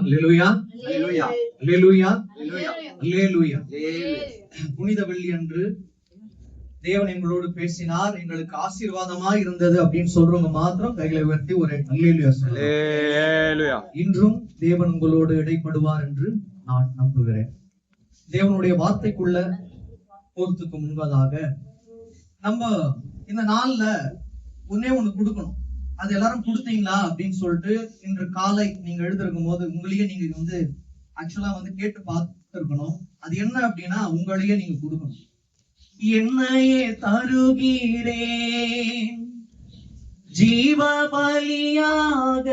அல்லேலூயா, அல்லேலூயா, அல்லேலூயா, அல்லேலூயா. புனித வெள்ளி அன்று தேவன் எங்களோடு பேசினார், எங்களுக்கு ஆசீர்வாதமா இருந்தது அப்படின்னு சொல்றவங்க மாத்திரம் கைகளை உயர்த்தி ஒரு அல்லேலூயா சொல்லுங்க. இன்றும் தேவன் உங்களோடு இடைப்படுவார் என்று நான் நம்புகிறேன். தேவனுடைய வார்த்தைக்குள்ள போறதுக்கு முன்பதாக நம்ம இந்த நாள்ல ஒன்னே ஒண்ணு கொடுக்கணும். அது எல்லாரும் கொடுத்தீங்களா அப்படின்னு சொல்லிட்டு இன்று காலை நீங்க எழுதிருக்கும் போது உங்களையே நீங்க ஆக்சுவலா கேட்டு பார்த்துருக்கணும். அது என்ன அப்படின்னா உங்களையே நீங்க கொடுக்கணும். என்னையே தருகிறேன் ஜீவ பலியாக,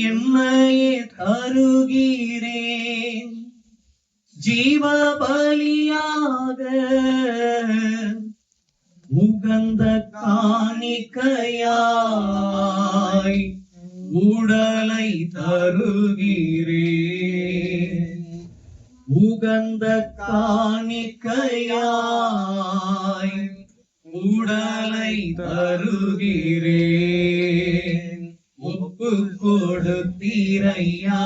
என்னையே தருகிறேன் ஜீவ பலியாக, உகந்த காணிக்கையாய் உடலை தருகிறேன், உகந்த காணிக்கையாய் உடலை தருகிறேன். ஒப்பு கொடுத்தீரையா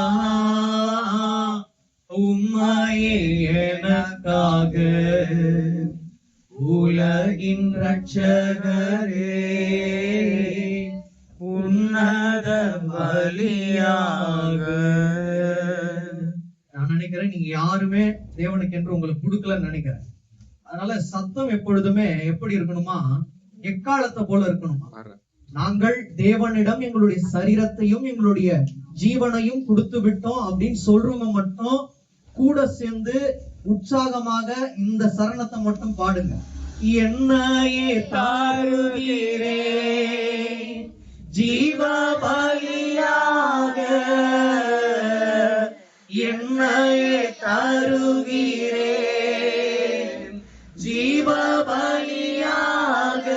உம்மையே எனக்காக, உலகின் ரட்சகரே உன்னத பலியாக. நான் நினைக்கிறேன் நீங்க யாருமே தேவனுக்கு என்று உங்களுக்கு கொடுக்கலன்னு நினைக்கிறேன். அதனால சத்தம் எப்பொழுதுமே எப்படி இருக்கணுமா, எக்காலத்தை போல இருக்கணுமா. நாங்கள் தேவனிடம் எங்களுடைய சரீரத்தையும் எங்களுடைய ஜீவனையும் கொடுத்து விட்டோம் அப்படின்னு சொல்றவங்க மட்டும் கூட சேர்ந்து உற்சாகமாக இந்த சரணத்தை மட்டும் பாடுங்க. என்னையே தாருகிறேன் ஜீவ பலியாக, என்னையே தருகிறேன் ஜீவ பலியாக,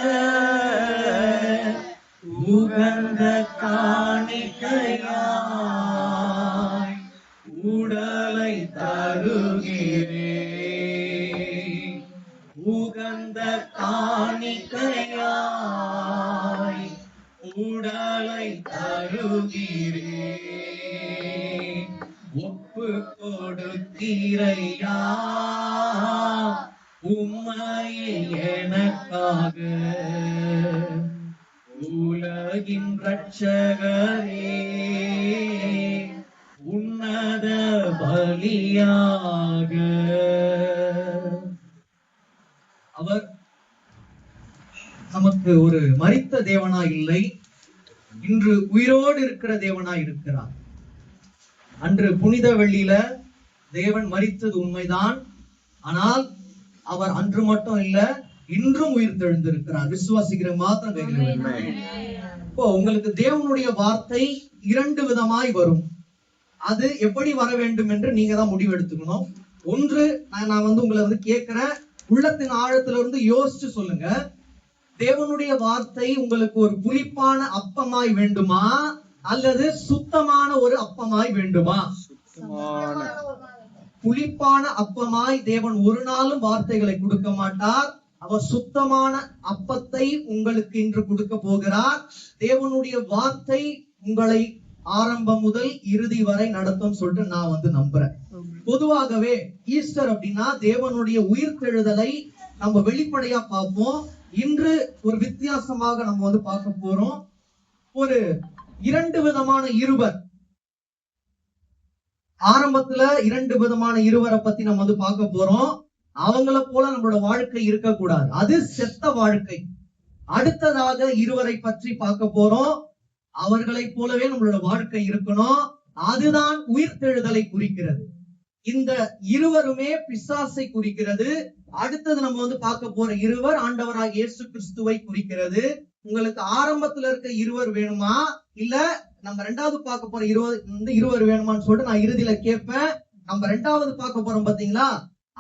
உகந்த காணிக்கையாய் உடலை தருகிறேன், உகந்த காணிக்கையாய் உடலை தருகிறேன். ஒப்பு கொடுத்தீரையா உம்மையே எனக்காக, உலகின் ரட்சகரே உன்னத பலியாக. அவர் நமக்கு ஒரு மரித்த தேவனா இல்லை, இன்று உயிரோடு இருக்கிற தேவனா இருக்கிறார். அன்று புனித வெள்ளியில தேவன் மரித்தது உண்மைதான், ஆனால் அவர் அன்று மட்டும் இல்ல இன்றும் உயிர் தெழுந்திருக்கிறார். விசுவாசிக்கிற மாத்திரம் கையில். இப்போ உங்களுக்கு தேவனுடைய வார்த்தை இரண்டு விதமாய் வரும். அது எப்படி வர வேண்டும் என்று நீங்க தான் முடிவு எடுத்துக்கணும். ஒன்று, நான் உங்களை கேட்கிறேன், உள்ளத்தின் ஆழத்துல இருந்து யோசிச்சு சொல்லுங்க. தேவனுடைய வார்த்தை உங்களுக்கு ஒரு புளிப்பான அப்பமாய் வேண்டுமா அல்லது சுத்தமான ஒரு அப்பமாய் வேண்டுமா? புளிப்பான அப்பமாய் தேவன் ஒரு நாளும் வார்த்தைகளை கொடுக்க மாட்டார். அவர் சுத்தமான அப்பத்தை உங்களுக்கு இன்று கொடுக்க போகிறார். தேவனுடைய வார்த்தை உங்களை ஆரம்பம் முதல் இறுதி வரை நடத்தும் சொல்லிட்டு நான் நம்புறேன். பொதுவாகவே ஈஸ்டர் அப்படின்னா தேவனுடைய உயிர்த்தெழுதலை நம்ம வெளிப்படையா பார்ப்போம். இன்று ஒரு வித்தியாசமாக நம்ம பார்க்க போறோம். ஒரு இரண்டு விதமான இருவர், ஆரம்பத்துல இரண்டு விதமான இருவரை பத்தி நம்ம பார்க்க போறோம். அவங்கள போல நம்மளோட வாழ்க்கை இருக்கக்கூடாது, அது செத்த வாழ்க்கை. அடுத்ததாக இருவரை பற்றி பார்க்க போறோம். அவர்களை போலவே நம்மளோட வாழ்க்கை இருக்கணும், அதுதான் உயிர்த்தெழுதலை குறிக்கிறது. இந்த இருவருமே பிசாசை குறிக்கிறது. அடுத்தது நம்ம பார்க்க போற இருவர் ஆண்டவராக இயேசு கிறிஸ்துவை குறிக்கிறது. உங்களுக்கு ஆரம்பத்துல இருக்க இருவர் வேணுமா இல்ல நம்ம ரெண்டாவது பார்க்க போற இருவர் வேணுமான்னு சொல்லிட்டு நான் இறுதியில கேட்பேன். நம்ம ரெண்டாவது பார்க்க போறோம் பாத்தீங்களா,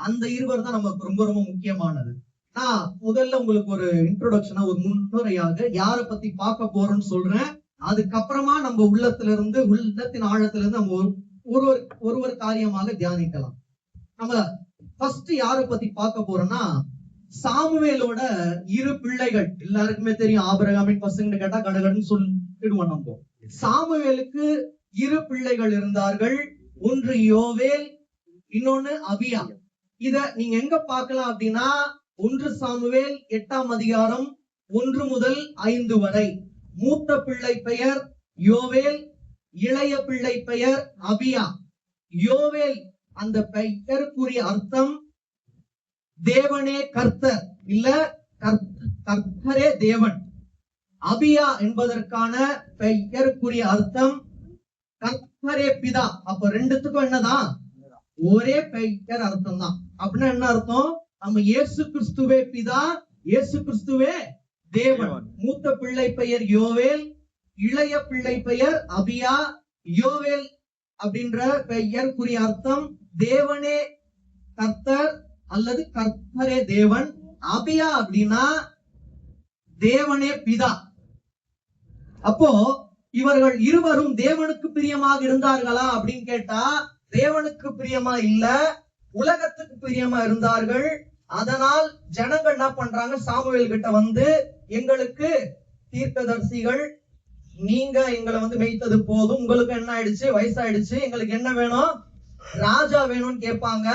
அந்த இருவர் தான் நமக்கு ரொம்ப ரொம்ப முக்கியமானது. நான் முதல்ல உங்களுக்கு ஒரு இன்ட்ரோடக்ஷனா ஒரு முன்னுரையாக யாரை பத்தி பார்க்க போறோம்னு சொல்றேன். அதுக்கப்புறமா நம்ம உள்ளத்தின் ஆழத்துல இருந்து நம்ம ஒருவர் காரியமாக தியானிக்கலாம். நம்ம ஃபர்ஸ்ட் யாரை பத்தி பார்க்க போறோம்னா, சாமுவேலோட இரு பிள்ளைகள். எல்லாருக்குமே தெரியும், ஆபிரகாமின் பசங்க கேட்டா கடகடன்னு சொல்லிடுவோம் நம்ம. சாமுவேலுக்கு 2 பிள்ளைகள் இருந்தார்கள். ஒன்று யோவேல், இன்னொன்னு அபியா. இத நீங்க எங்க பார்க்கலாம் அப்படின்னா 1 சாமுவேல் 8ஆம் அதிகாரம் 1 முதல் 5 வரை. மூத்த பிள்ளை பெயர் யோவேல், இளைய பிள்ளை பெயர் அபியா. யோவேல் அந்த பெயருக்குரிய அர்த்தம் தேவனே கர்த்தர், இல்ல கர்த்தரே தேவன். அபியா என்பதற்கான பெயருக்குரிய அர்த்தம் கர்த்தரே பிதா. அப்ப ரெண்டுத்துக்கும் என்னதான்? ஒரே பெயர் அர்த்தம் தான். அப்படின்னா என்ன அர்த்தம்? நம்ம இயேசு கிறிஸ்துவே பிதா, இயேசு கிறிஸ்துவே தேவன். மூத்த பிள்ளை பெயர் யோவேல், இளைய பிள்ளை பெயர் அபியா. யோவேல் அப்படின்ற பெயருக்குரிய அர்த்தம் தேவனே கர்த்தர் அல்லது கர்த்தரே தேவன். அபியா அப்படின்னா தேவனே பிதா. அப்போ இவர்கள் இருவரும் தேவனுக்கு பிரியமாக இருந்தார்களா அப்படின்னு கேட்டா தேவனுக்கு பிரியமா இல்ல, உலகத்துக்கு பிரியமா இருந்தார்கள். அதனால் ஜனங்கள் என்ன பண்றாங்க? சாமுவேல் கிட்ட வந்து, எங்களுக்கு தீர்க்கதரிசிகள், நீங்க எங்களை மேய்த்தது போதும், உங்களுக்கு என்ன ஆயிடுச்சு? வயசாயிடுச்சு, எங்களுக்கு என்ன வேணும்? ராஜா வேணும்னு கேட்பாங்க.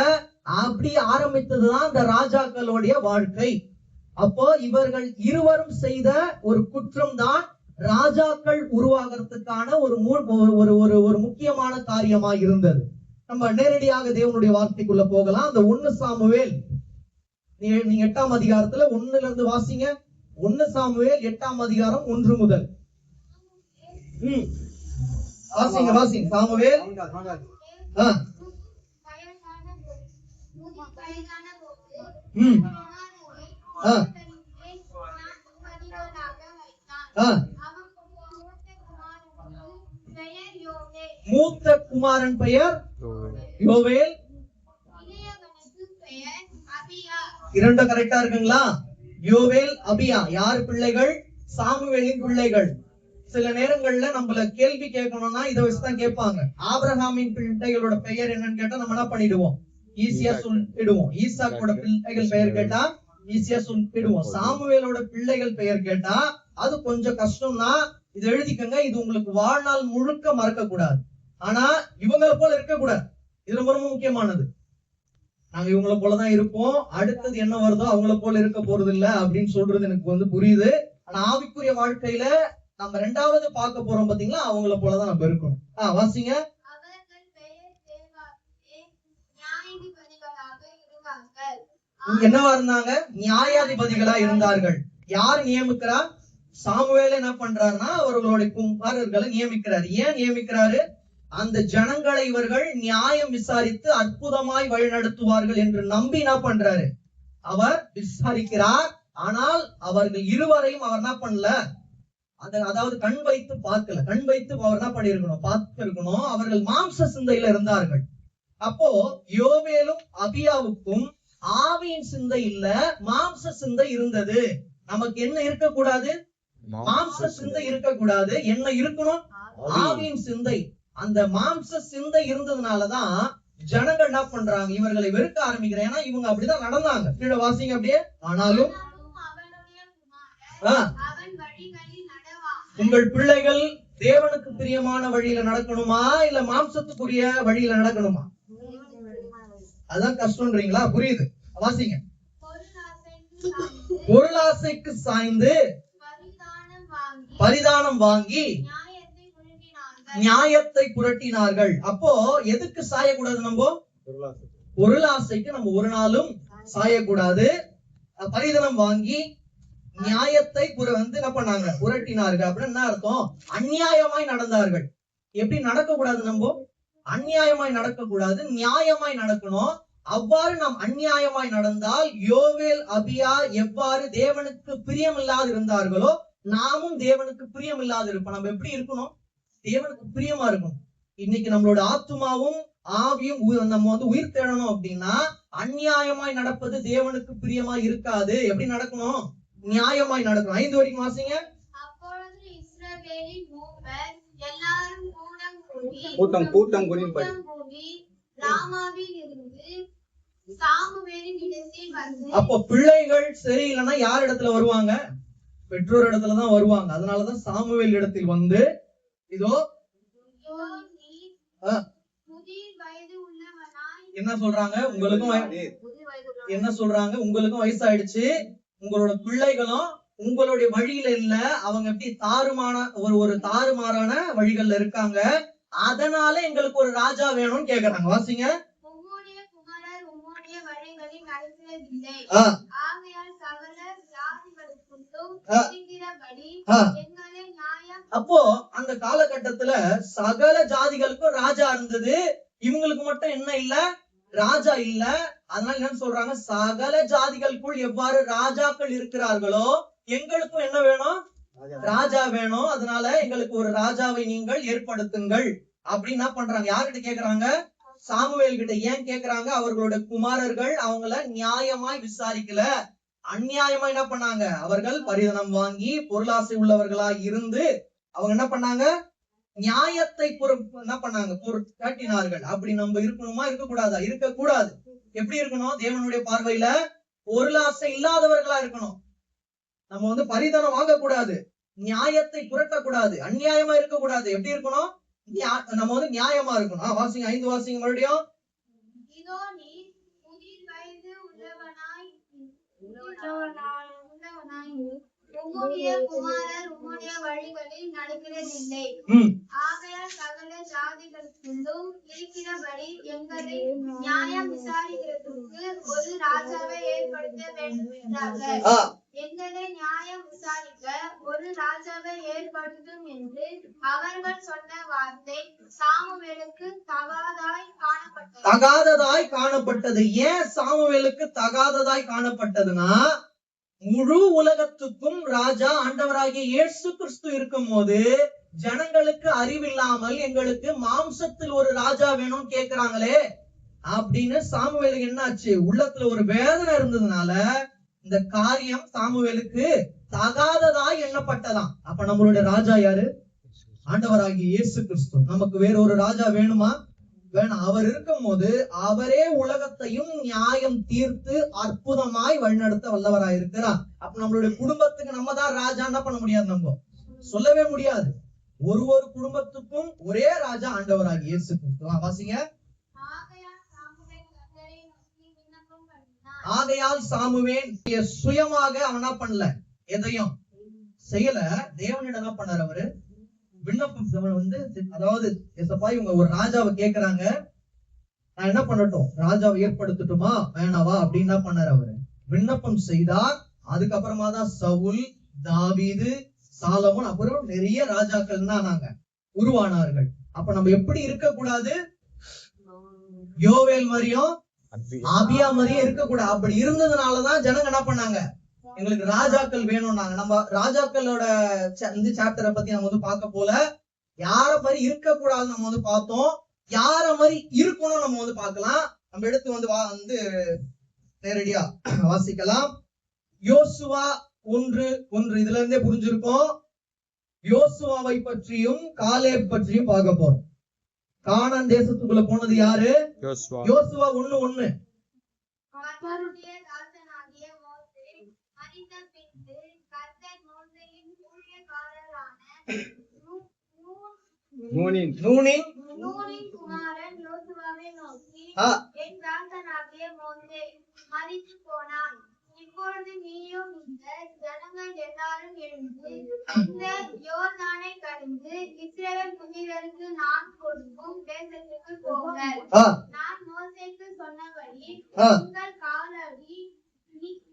அப்படி ஆரம்பித்ததுதான் இந்த ராஜாக்களுடைய வாழ்க்கை. அப்போ இவர்கள் இருவரும் செய்த ஒரு குற்றம் தான் ராஜாக்கள் உருவாகிறதுக்கான ஒரு முக்கியமான காரியமா இருந்தது. நம்ம நேரடியாக தேவனுடைய வார்த்தைக்குள்ள போகலாம். அந்த 1 சாமுவேல், நீங்க 8ஆம் அதிகாரத்துல 1ல இருந்து வாசிங்க. 1 சாமுவேல் 8ஆம் அதிகாரம் 1 முதல். வாசிங்க சாமுவேல். மூத்த குமாரன் பெயர் யோவேல், இரண்டும் கரெக்டா இருக்குங்களா? யோவேல், அபியா யார் பிள்ளைகள்? சாமுவேலின் பிள்ளைகள். சில நேரங்கள்ல நம்மள கேள்வி கேட்கணும்னா இதை வச்சுதான் கேட்பாங்க. ஆபிரகாமின் பிள்ளைகளோட பெயர் என்னன்னு கேட்டா நம்ம என்ன பண்ணிடுவோம்? ஈஸியா சொல்லிடுவோம். ஈசாக்கோட பிள்ளைகள் பெயர் கேட்டா ஈஸியா சொல்லிடுவோம். சாமுவேலோட பிள்ளைகள் பெயர் கேட்டா அது கொஞ்சம் கஷ்டம்னா இது எழுதிக்கங்க. இது உங்களுக்கு வாழ்நாள் முழுக்க மறக்க கூடாது. ஆனா இவங்களை போல இருக்க கூடாது. இது ரொம்ப ரொம்ப முக்கியமானது. நாங்க இவங்களை போலதான் இருப்போம், அடுத்தது என்ன வருதோ அவங்கள போல இருக்க போறது இல்ல அப்படின்னு சொல்றது எனக்கு புரியுது. ஆனா ஆவிக்குரிய வாழ்க்கையில நம்ம 2வது பார்க்க போறோம் பாத்தீங்களா, அவங்கள போலதான் நம்ம இருக்கணும். வாசிங்க. என்னவா இருந்தாங்க? நியாயாதிபதிகளா இருந்தார்கள். யார் நியமிக்கிறா? சாமுவேல் என்ன பண்றாருன்னா அவர்களுடைய குமாரர்களை நியமிக்கிறார். ஏன் நியமிக்கிறாரு? அந்த ஜனங்களை இவர்கள் நியாயம் விசாரித்து அற்புதமாய் வழிநடத்துவார்கள் என்று நம்பி என்ன பண்றாரு? அவர் விசாரிக்கிறார். ஆனால் அவர்கள் இருவரையும் அவர் என்ன பண்ணல, அதாவது கண் வைத்து பார்க்கல. கண் வைத்து அவர் என்ன பண்ணிருக்கணும்? பார்த்திருக்கணும். அவர்கள் மாம்ச சிந்தையில இருந்தார்கள். அப்போ யோவேலும் அபியாவுக்கும் ஆவியின் சிந்தை இல்ல, மாம்ச சிந்தை இருந்தது. நமக்கு என்ன இருக்கக்கூடாது? மாம்ச சிந்தை இருக்கக்கூடாது. என்ன இருக்கணும்? ஆவியின் சிந்தை. அந்த மாம்ச சிந்தை இருந்ததுனாலதான் ஜனங்கள் என்ன பண்றாங்க? இவர்களை வெறுக்க ஆரம்பிக்கிறேன். ஏன்னா இவங்க அப்படிதான் நடந்தாங்க. கீழே வாசிங்க அப்படியே. ஆனாலும் உங்கள் பிள்ளைகள் தேவனுக்கு பிரியமான வழியில நடக்கணுமா இல்ல மாம்சத்துக்குரிய வழியில நடக்கணுமா? அதான் கஷ்டம்ன்றீங்களா? புரியுது. வாசிங்க. பொருளாசைக்கு சாய்ந்து பரிதானம் வாங்கி நியாயத்தை புரட்டினார்கள். அப்போ எதுக்கு சாயக்கூடாது? நம்ம பொருளாசைக்கு நம்ம ஒரு நாளும் சாயக்கூடாது. பரிதானம் வாங்கி நியாயத்தை என்ன பண்ணாங்க? புரட்டினார்கள். அப்படின்னு என்ன அர்த்தம்? அநியாயமாய் நடந்தார்கள். எப்படி நடக்க கூடாது? நம்ம அநியாயமாய் நடக்க கூடாது, நியாயமாய் நடக்கணும். அவ்வாறு நாம் அநியாயமாய் நடந்தால் யோவேல், அபியா எவ்வாறு தேவனுக்கு பிரியம் இல்லாது இருந்தார்களோ நாமும் தேவனுக்கு பிரியம் இல்லாது இருப்போம். நம்ம எப்படி இருக்கணும்? தேவனுக்கு பிரியமா இருக்கணும். இன்னைக்கு நம்மளோட ஆத்துமாவும் ஆவியும் நம்ம உயிர் தேடணும் அப்படின்னா அநியாயமாய் நடப்பது தேவனுக்கு பிரியமா இருக்காது. எப்படி நடக்கணும்? நியாயமாய் நடக்கணும். 5 வரைக்கும் வாசிங்க. கூட்டம் கூடி அப்போ பிள்ளைகள் சரியில்லைன்னா யார் இடத்துல வருவாங்க? பெற்றோர் இடத்துலதான் வருவாங்க. அதனாலதான் சாமுவேல் இடத்தில் வந்து இதோ என்ன சொல்றாங்க? என்ன சொல்றாங்க? உங்களுக்கும் வயசாயிடுச்சு, உங்களோட பிள்ளைகளும் உங்களுடைய வழியில இல்ல, அவங்க எப்படி ஒரு தாறுமாறான வழிகள்ல இருக்காங்க, அதனால எங்களுக்கு ஒரு ராஜா வேணும்னு கேக்குறாங்க. வாசிங்க. அப்போ அந்த காலகட்டத்துல சகல ஜாதிகளுக்கும் ராஜா இருந்தது, இவங்களுக்கு மட்டும் என்ன இல்ல? ராஜா இல்ல. அதனால என்ன சொல்றாங்க? சகல ஜாதிகளுக்குள் எவ்வாறு ராஜாக்கள் இருக்கிறார்களோ எங்களுக்கும் என்ன வேணும்? ராஜா வேணும். அதனால எங்களுக்கு ஒரு ராஜாவை நீங்கள் ஏற்படுத்துங்கள் அப்படின்னு என்ன பண்றாங்க? யார்கிட்ட கேக்குறாங்க? சாமுவேல் கிட்ட. ஏன் கேக்குறாங்க? அவர்களுடைய குமாரர்கள் அவங்கள நியாயமாய் விசாரிக்கல, அநியாயமா என்ன பண்ணாங்க? அவர்கள் பரிதனம் வாங்கி பொருளாசை உள்ளவர்களா இருந்து அவங்க என்ன பண்ணாங்க? நியாயத்தை என்ன பண்ணாங்க? காட்டினார்கள். அப்படி நம்ம இருக்கணுமா? இருக்கக்கூடாதா? இருக்கக்கூடாது. எப்படி இருக்கணும்? தேவனுடைய பார்வையில பொருளாசை இல்லாதவர்களா இருக்கணும். நம்ம பரிதனம் வாங்கக்கூடாது, நியாயத்தை புரட்டக்கூடாது, அநியாயமா இருக்கக்கூடாது. எப்படி இருக்கணும்? நம்ம நியாயமா இருக்கணும். வாசிங்க, 5 வாசிங்க மறுபடியும். உம்முடைய குமாரர் உம்முடைய வழிகளில் நடக்கிறதில்லை, ஆகையால் சகல ஜாதிகளுக்குள்ளும் இருக்கிறபடி எங்களை நியாயம் விசாரிக்கிறதுக்கு ஒரு ராஜாவை ஏற்படுத்த வேண்டும் என்றார்கள். எங்களை நியாயம் விசாரிக்க ஒரு ராஜாவை ஏற்படுத்தும் என்று அவர்கள் சொன்ன வார்த்தை சாமுவேலுக்கு தகாததாய் காணப்பட்டது. ஏன் சாமுவேலுக்கு தகாததாய் காணப்பட்டதுன்னா, முழு உலகத்துக்கும் ராஜா ஆண்டவராகிய இயேசு கிறிஸ்து இருக்கும் போது ஜனங்களுக்கு அறிவில்லாமல் எங்களுக்கு மாம்சத்தில் ஒரு ராஜா வேணும்னு கேக்குறாங்களே அப்படின்னு சாமுவேலுக்கு என்னாச்சு? உள்ளத்துல ஒரு வேதனை இருந்ததுனால இந்த காரியம் சாமுவேலுக்கு தகாததாய் எண்ணப்பட்டதாம். அப்ப நம்மளுடைய ராஜா யாரு? ஆண்டவராகிய இயேசு கிறிஸ்து. நமக்கு வேற ஒரு ராஜா வேணுமா? வேணாம். அவர் இருக்கும் போது அவரே உலகத்தையும் நியாயம் தீர்த்து அற்புதமாய் வழிநடத்த வல்லவராய் இருக்கிறார். அப்ப நம்மளுடைய குடும்பத்துக்கு நம்ம தான் ராஜா என்ன பண்ண முடியாது? நம்ம சொல்லவே முடியாது. ஒரு குடும்பத்துக்கும் ஒரே ராஜா ஆண்டவராகிய இயேசு கிறிஸ்து. வாசிங்க. ஆகையால் சாமுவேல் சுயமாக அவன் என்ன பண்ணல, எதையும் செய்யல. தேவனிடம் என்ன பண்ணாரு? அவரு விண்ணப்பம். அதாவது எசப்பா இவங்க ஒரு ராஜாவை கேக்குறாங்க, நான் என்ன பண்ணட்டும்? ராஜாவை ஏற்படுத்தட்டுமா வேணாவா அப்படின்னு என்ன பண்ணாரு? அவரு விண்ணப்பம் செய்தார். அதுக்கப்புறமா தான் சவுல், தாவீது, சாலமோன், அப்புறம் நிறைய ராஜாக்கள் தான் உருவானார்கள். அப்ப நம்ம எப்படி இருக்க கூடாது? யோவேல் மாதிரியும் ஆபியா மாதிரியும் இருக்கக்கூடாது. அப்படி இருந்ததுனாலதான் ஜனங்க என்ன பண்ணாங்க? எங்களுக்கு ராஜாக்கள் வேணும்னாங்க. நம்ம ராஜாக்களோட இந்த சாப்டரை பத்தி நம்ம பார்க்க போல, யார மாதிரி இருக்க கூடாது நம்ம பார்த்தோம், யார மாதிரி இருக்கணும் நம்ம பார்க்கலாம். நம்ம எடுத்து நேரடியா வாசிக்கலாம். யோசுவா 1:1 இதுல இருந்தே புரிஞ்சிருக்கோம். யோசுவாவை பற்றியும் காலேப் பற்றியும் பார்க்க போறோம். கானான் தேசத்துக்குள்ள போனது யாரு? யோசுவா 1:1. நூனின் குமாரன் யோசுவாவை நோக்கி, என் தாத்தனாகிய மோசே மரித்து போனான். இப்பொழுது நீயும் இந்த ஜனங்கள் எல்லாரும் எழுந்து இந்த யோர்தானை கடந்து இஸ்ரவேல் புத்திரருக்கு நான் கொடுக்கும் தேசத்துக்கு போங்கள். நான் மோசேக்கு சொன்னபடி உங்கள் காலடி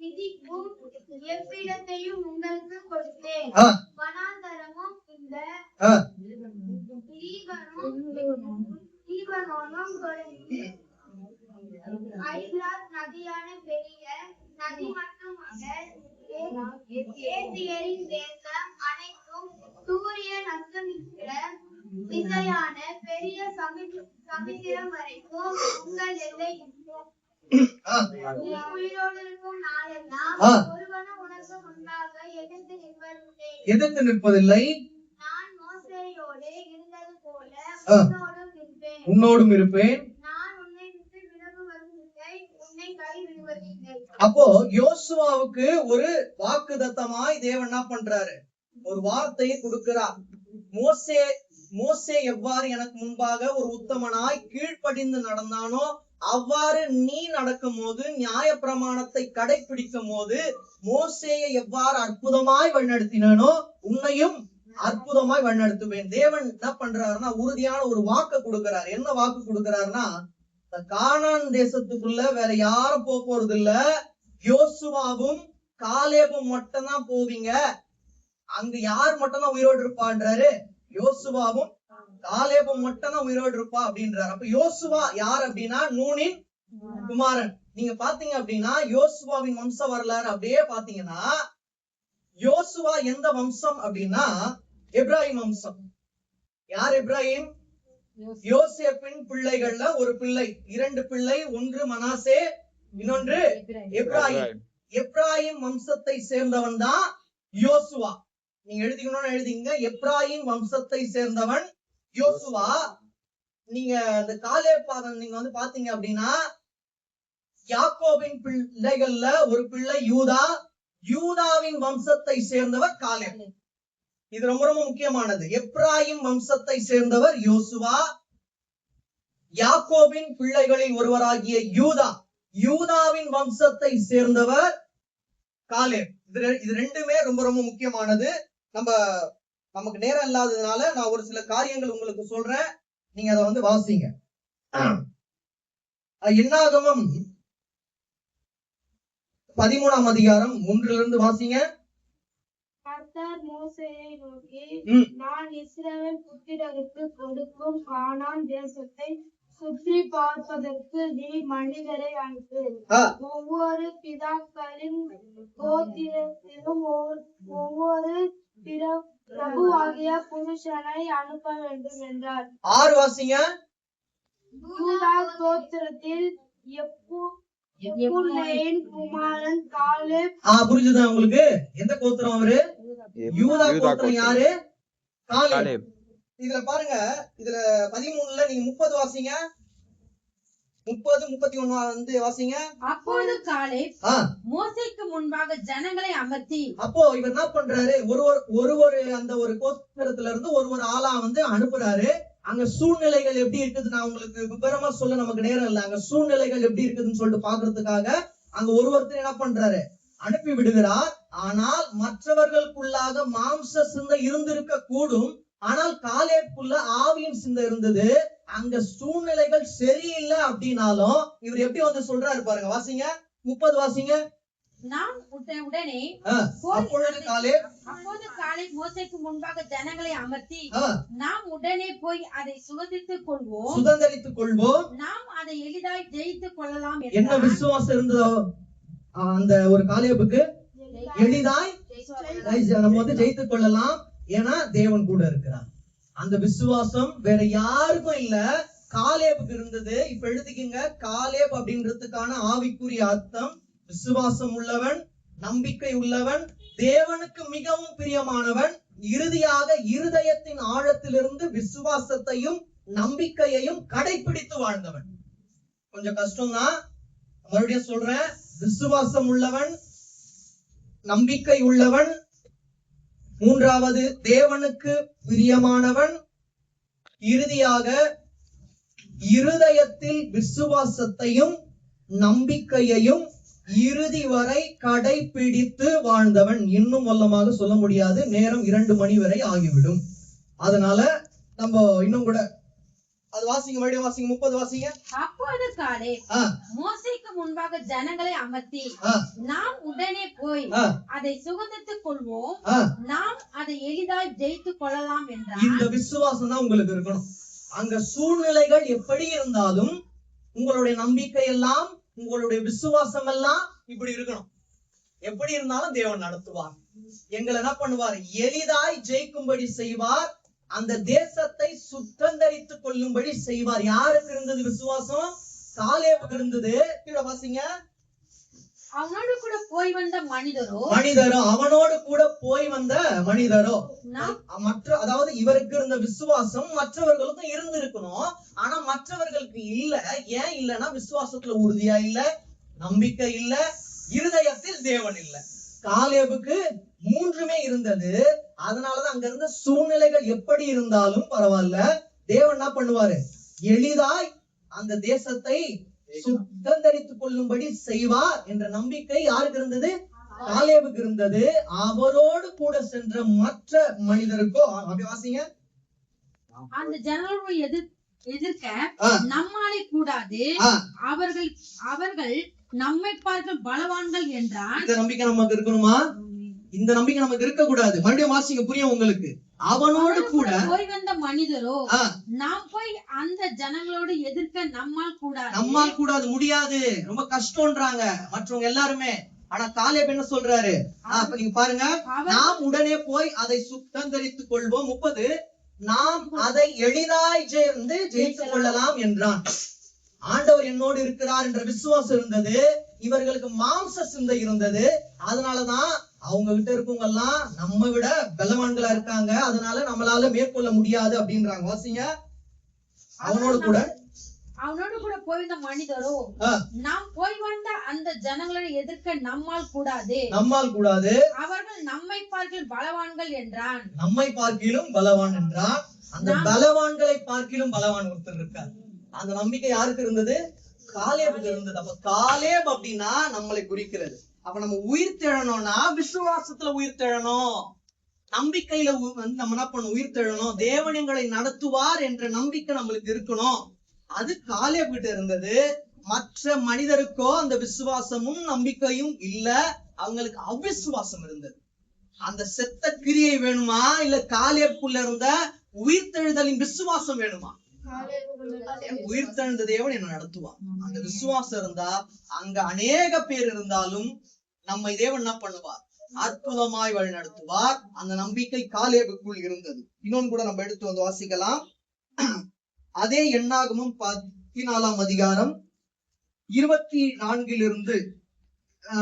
மிதிக்கும் எவ்விடத்தையும் உங்களுக்கு கொடுத்தேன். வனாந்தரமும் இந்த லீபனோனும் தொடங்கி ஐபிராத் நதியான பெரிய நதி மட்டுமாக ஏத்தியரின் தேசம் அனைத்தும் சூரியன் அஸ்தமிக்கிற திசையான பெரிய சமுத்திரம் வரைக்கும் உங்கள் எல்லை. உயிரோடு இருக்கும் நாளெல்லாம் ஒருவனும் உனக்கு முன்பாக எதிர்த்து நிற்பதில்லை. நான் மோசேயோடு இருந்தது போல உன்னோடும் இருப்பேன். நான் உன்னை விட்டு விலகுவதில்லை, உன்னை கைவிடுவதில்லை. அப்போ யோசுவாவுக்கு ஒரு வாக்குத்தத்தமாய் தேவன் என்ன பண்றாரு? ஒரு வார்த்தையை கொடுக்கிறார். மோசே மோசே எவ்வாறு எனக்கு முன்பாக ஒரு உத்தமனாய் கீழ்ப்படிந்து நடந்தானோ அவ்வாறு நீ நடக்கும் போது, நியாயப்பிரமாணத்தை கடைபிடிக்கும் போது, மோசேயை எவ்வாறு அற்புதமாய் வழிநடத்தினானோ உன்னையும் அற்புதமாய் வழிநடத்துவேன். தேவன் என்ன பண்றாருன்னா உறுதியான ஒரு வாக்கு கொடுக்கிறார். என்ன வாக்கு கொடுக்கிறாருன்னா, இந்த கானான் தேசத்துக்குள்ள வேற யாரும் போறது இல்ல, யோசுவாவும் காலேபும் மட்டும்தான் போவீங்க. அங்க யார் மட்டும்தான் உயிரோடு இருப்பான்றாரு, யோசுவாவும் காலேபும் மட்டும்தான் உயிரோடு இருப்பா அப்படின்றாரு. அப்ப யோசுவா யார் அப்படின்னா நூனின் குமாரன். நீங்க பாத்தீங்க அப்படின்னா யோசுவாவின் வம்ச வரலாறு அப்படியே பாத்தீங்கன்னா, யோசுவா எந்த வம்சம் அப்படின்னா எப்ராஹிம் வம்சம். யார் எப்ராஹிம்? யோசேப்பின் பிள்ளைகள்ல ஒரு பிள்ளை, 2 பிள்ளை, ஒன்று மனாசே, இன்னொன்று எப்ராஹிம். எப்ராஹிம் வம்சத்தை சேர்ந்தவன் தான் யோசுவா. நீங்க எழுதிக்கணும்னு எழுதிங்க, எப்ராஹிம் வம்சத்தை சேர்ந்தவன் யோசுவா. நீங்க அந்த காலேபாதன் நீங்க வந்து பாத்தீங்க அப்படின்னா, யாக்கோபின் பிள்ளைகள்ல ஒரு பிள்ளை யூதா, யூதாவின் வம்சத்தை சேர்ந்தவர் காலேப். இது ரொம்ப ரொம்ப முக்கியமானது. எப்ராஹிம் வம்சத்தை சேர்ந்தவர் யோசுவா, யாக்கோபின் பிள்ளைகளில் ஒருவராகிய யூதா, யூதாவின் வம்சத்தை சேர்ந்தவர் காலேப். இது ரெண்டுமே ரொம்ப ரொம்ப முக்கியமானது. நமக்கு நேரம் இல்லாததுனால நான் ஒரு சில காரியங்கள் உங்களுக்கு சொல்றேன், நீங்க அதை வந்து வாசிங்க. என்னாகமம் 13ஆம் அதிகாரம் 1 வாசிங்க. கர்த்தர் மோசேயை நோக்கி, நான் இஸ்ரவேல் புத்திரருக்கு கொடுக்கும் கானான் தேசத்தை சுற்றி பார்ப்பதற்கு நீ மனிதரை அனுப்பு. ஒவ்வொரு பிதாக்களின் கோத்திரத்திலும் ஒவ்வொரு பிரபுவாகிய புருஷனை அனுப்ப வேண்டும் என்றார். 6 வாசிங்க. யூதா கோத்திரத்தில் எப்புன்னையின் குமாரன் காலேப். புரிஞ்சுதா உங்களுக்கு? எந்த கோத்திரம் அவரு? யூதா கோத்திரம். யாரு? காலேப். இதுல பாருங்க, இதுல 13ல நீங்க 30 வாசிங்க. 30, 31 வந்து வாசிங்க. அப்பொழுது காலேப் மோசேக்கு முன்பாக ஜனங்களை அமர்த்தி. அப்போ இவர் என்ன பண்றாரு, ஒரு அந்த ஒரு கோத்திரத்துல இருந்து ஒரு ஆளா வந்து அனுப்புறாரு. அங்க சூழ்நிலைகள் எப்படி இருக்குது நான் உங்களுக்கு விவரமா சொல்ல நமக்கு நேரம் இல்லை. அங்க சூழ்நிலைகள் எப்படி இருக்குதுன்னு சொல்லிட்டு பாக்குறதுக்காக அங்க ஒருத்தர் என்ன பண்றாரு, அனுப்பி விடுகிறார். ஆனால் மற்றவர்களுக்குள்ளாக மாம்ச சிந்தை இருந்திருக்க கூடும், ஆனால் காலேப்புள்ள ஆவியின் சிந்தை இருந்தது. அங்க சூழ்நிலைகள் சரியில்லை அப்படின்னாலும் இவர் எப்படி வந்து சொல்றாரு பாருங்க. வாசிங்க 30 வாசிங்க. நாம் உடனே அப்பொழுது காலேப் மோசேக்கு முன்பாக ஜனங்களை அமர்த்தி, நாம் உடனே போய் அதை சுதந்திரித்துக் கொள்வோம், நாம் அதை எளிதாய் ஜெயித்துக் கொள்ளலாம். என்ன விசுவாசம் இருந்ததோ அந்த ஒரு காலேபுக்கு, எளிதாய் நம்ம வந்து ஜெயித்துக் கொள்ளலாம், ஏன்னா தேவன் கூட இருக்கிறார். அந்த விசுவாசம் வேற யாருக்கும் இல்ல, காலேபுக்கு இருந்தது. இப்ப எழுதிக்கங்க, காலேப் அப்படின்றதுக்கான ஆவிக்குரிய அர்த்தம் விசுவாசம் உள்ளவன், நம்பிக்கை உள்ளவன், தேவனுக்கு மிகவும் பிரியமானவன், இறுதியாக இருதயத்தின் ஆழத்திலிருந்து விசுவாசத்தையும் நம்பிக்கையையும் கடைபிடித்து வாழ்ந்தவன். கொஞ்சம் கஷ்டம்தான், மறுபடியும் சொல்றேன். விசுவாசம் உள்ளவன், நம்பிக்கை உள்ளவன், 3வது தேவனுக்கு பிரியமானவன், இறுதியாக இருதயத்தில் விசுவாசத்தையும் நம்பிக்கையையும் இறுதி வரை கடைபிடித்து வாழ்ந்தவன். இன்னும் வல்லமாக சொல்ல முடியாது, நேரம் 2 மணி வரை ஆகிவிடும். அதனால நம்ம இன்னும் கூட அது வாசிங்க, மறுபடியும் வாசிங்க. 30 வாசிங்க. அப்பொழுது காலேப் மோசேக்கு முன்பாக ஜனங்களை அமர்த்தி, நாம் உடனே போய் அதை சுதந்திரித்துக் கொள்வோம், நாம் அதை எளிதாய் ஜெயித்துக் கொள்ளலாம் என்றார். இந்த விசுவாசம் தான் உங்களுக்கு இருக்கணும். அங்க சூழ்நிலைகள் எப்படி இருந்தாலும் உங்களுடைய நம்பிக்கை எல்லாம், உங்களுடைய விசுவாசம் எல்லாம் இப்படி இருக்கணும். எப்படி இருந்தாலும் தேவன் நடத்துவார். எங்களை என்ன பண்ணுவார், எளிதாய் ஜெயிக்கும்படி செய்வார், அந்த தேசத்தை சுதந்தரித்துக் கொள்ளும்படி செய்வார். யாருக்கு இருந்தது விசுவாசம்? காலேபுக்கு இருந்தது. கீழே வாசிங்க. அவனோடு கூட போய் வந்த மனிதரோ, அவனோடு கூட போய் வந்த மனிதரோ, அதாவது இவருக்கு இருந்த விசுவாசம் மற்றவர்களுக்கும் இருந்து இருக்கணும். ஆனா மற்றவர்களுக்கு இல்ல. ஏன் இல்லைன்னா விசுவாசத்துல உறுதியா இல்ல, நம்பிக்கை இல்ல, இருதயத்தில் தேவன் இல்ல. காலேபுக்கு 3மே இருந்தது. அதனாலதான் அங்க இருந்த சூழ்நிலைகள் எப்படி இருந்தாலும் பரவாயில்ல, தேவன் என்ன பண்ணுவாரு, எளிதாய் அந்த தேசத்தை சுதந்தரித்துக் கொள்ளும்படி செய்வார் என்ற நம்பிக்கை யாருக்கு இருந்தது? காலேபுக்கு இருந்தது. அவரோடு கூட சென்ற மற்ற மனிதருக்கோ, அப்படி வாசிங்க, அந்த ஜனங்களோடு எதிர்க்க நம்மாலே கூடாது, அவர்கள் அவர்கள் நம்மை பார்க்க பலவான்கள் என்றார். இந்த நம்பிக்கை நமக்கு இருக்கணுமா? இந்த நம்பிக்கை நமக்கு இருக்க கூடாது. மறுபடியும் வாசிங்க, புரியும் உங்களுக்கு. அவனோடு கூட போய் வந்த மனிதரோ நாம் போய் அந்த ஜனங்களோடு எதிர்க்க நம்மால் கூடாது, முடியாது, ரொம்ப கஷ்டம்ன்றாங்க மற்றவங்க எல்லாருமே. ஆனா காலேப் என்ன சொல்றாரு? அப்ப நீங்க பாருங்க, நாம் உடனே போய் அதை சுதந்தரித்துக் கொள்வோம். 30, நாம் அதை எளிதாய் ஜெயித்துக் கொள்ளலாம் என்றான். ஆண்டவர் என்னோடு இருக்கிறார் என்ற விசுவாசம் இருந்தது. இவர்களுக்கு மாம்ச சிந்தை இருந்தது. அதனாலதான் அவங்க கிட்ட இருக்கவங்க எல்லாம் நம்ம விட பலவான்களா இருக்காங்க, அதனால நம்மளால மேற்கொள்ள முடியாது அப்படின்றாங்க. வாசிங்க, அவனோடு கூட போய் வந்த மனிதரோ நாம் போய் வந்த அந்த ஜனங்களை எதிர்க்க நம்மால் கூடாது, அவர்கள் நம்மை பார்க்கிலும் பலவான்கள் என்றான். நம்மை பார்க்கிலும் பலவான் என்றான். அந்த பலவான்களை பார்க்கிலும் பலவான் ஒருத்தர் இருக்கார். அந்த நம்பிக்கை யாருக்கு இருந்தது? காலேபுக்கு இருந்தது. அப்ப காலேப் அப்படின்னா நம்மளை குறிக்கிறது. அப்ப நம்ம உயிர் தெழணும்னா விசுவாசத்துல உயிர் தெழணும், நம்பிக்கையில நம்ம என்ன பண்ணணும்? உயிர் தெழணும். தேவன் எங்களை நடத்துவார் என்ற நம்பிக்கை நம்மளுக்கு இருக்கணும். அது காலேப் கிட்ட இருந்தது. மற்ற மனிதருக்கோ அந்த விசுவாசமும் நம்பிக்கையும் இல்ல, அவங்களுக்கு அவிசுவாசம் இருந்தது. அந்த செத்த கிரியை வேணுமா, இல்ல காலேப்புக்குள்ள இருந்த உயிர்த்தெழுதலின் விசுவாசம் வேணுமா? உயிர்த்தெழுந்த தேவன் என்ன நடத்துவார். அந்த விசுவாசம் இருந்தா அங்க அநேக பேர் இருந்தாலும் நம்மை தேவன் என்ன பண்ணுவார்? அற்புதமாய் வழி நடத்துவார். அந்த நம்பிக்கை காலேபுக்குள் இருந்தது. இன்னொன்னு கூட நம்ம எடுத்து வந்து வாசிக்கலாம். அதே எண்ணாகமும் 14ஆம் அதிகாரம் 24